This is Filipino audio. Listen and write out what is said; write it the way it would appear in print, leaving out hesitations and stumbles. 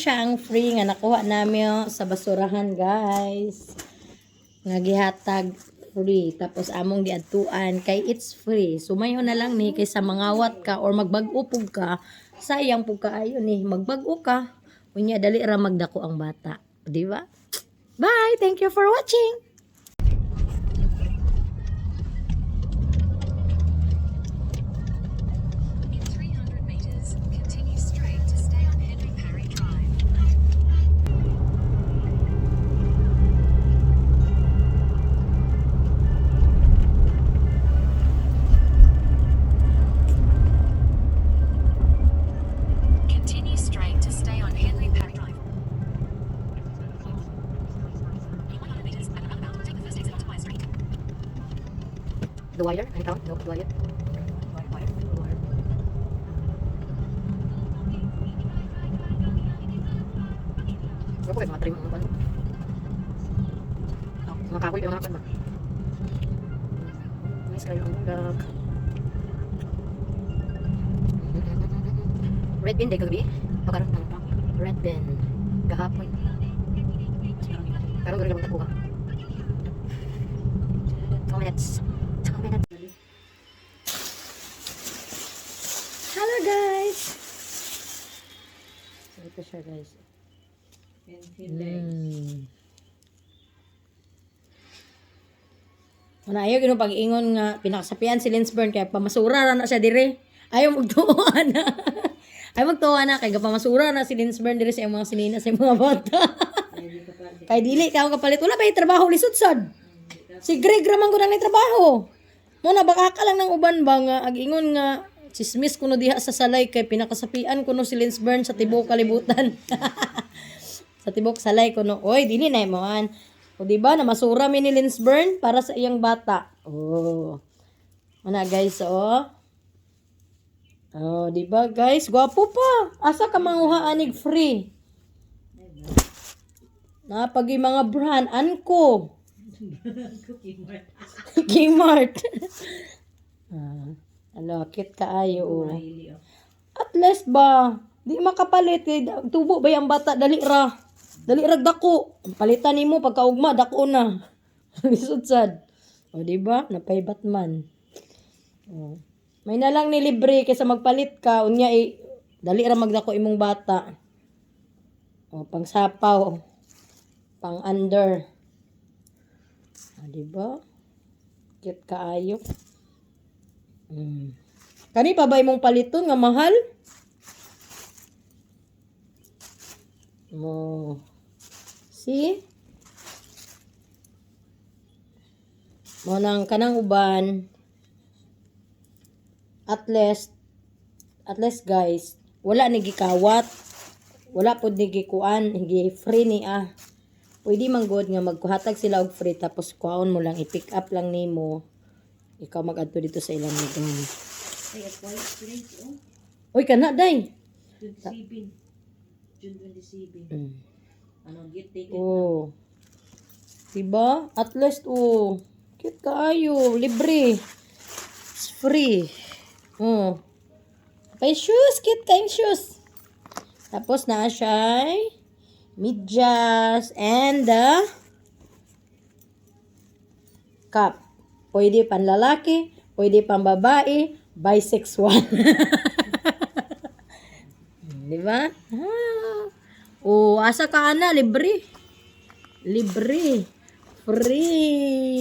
chang free nga nakuha namin sa basurahan, guys. Nga gihatag free. Tapos among giadtuan kay it's free. Sumayo na lang ni kaysa mangawat ka or magbag-o pug ka. Sayang pug kaayo ni magbag-o ka. Unya dali ra magdako ang bata. Di ba? Bye. Thank you for watching. In 300 meters, continue straight to stay on Henry Parry Drive. Continue straight to stay on Henry Parry Drive. In 100 meters, at the roundabout, take the first exit onto Wire Street. The wire? Ano tawag? No, the wire. Ako kayo mga trim mga palo. Mga kahoy yung mga kan ba? Nice kayo ang lag. Red bean day kagabi? Pagkaroon ng red bean. Gahapon. Karong gano'n lang tapo ka. 2 minutes. 2 minutes. Hello guys! So ito siya guys. Wala ayaw gino pag-ingon nga pinakasapian si Linsburn kaya pamasura ra na siya dire. Ayaw magtuwa na. Ayaw magtuwa na kay gapamasura na si Linsburn dire sa iyang mga sinina sa iyang mga bata. Kay dili ka ang kapalit wala ba yung trabaho lisod sad. Si Greg raman ko nang trabaho. Mo na baka ka lang ng uban ba nga ag-ingon nga chismis kuno diha sa salay kay pinakasapian kuno si Linsburn sa tibuok kalibutan. Sa tibok salay kuno oy dili na imuan. O di ba na masura mi ni Linsburn para sa iyang bata. Oh. Ana guys oh. Oh, di ba guys? Gwapo pa. Asa ka manguha anig free? Napagi mga brand Anko. Kmart. Ano, cute kaayo oh. At least ba, di makapalit kay tubo ba yung bata dali ra. Dali ra dako. Palitan nimo pagkaugma dako na. Lisod sad. O di ba? Napay Batman. Oh. May na lang ni libre kaysa magpalit ka unya dali ra magdako imong bata. O pang sapaw. Pang under. O di ba? Cute kaayo. Kani pa ba imong paliton nga mahal? Mo. See? Mo nang kanang uban. At least guys, wala ni gikawat. Wala pud ni gikuan, gi free ni ah. Pwede man good nga magkuhatag sila og free tapos kuhaon mo lang i-pick up lang nimo. Ikaw mag-adto dito sa ilang lugar. Oy kana day. 27. June 27. Ano get ticket Oh. Diba? At least oh. Cute kaayo, libre. It's free. Oh. Kay shoes, cute kayong shoes. Tapos na siya medyas and the cup. Pwede pan lalaki, pwede pan babae, bisexual. Di ba? Oh, asa ka ana libre. Libre. Free.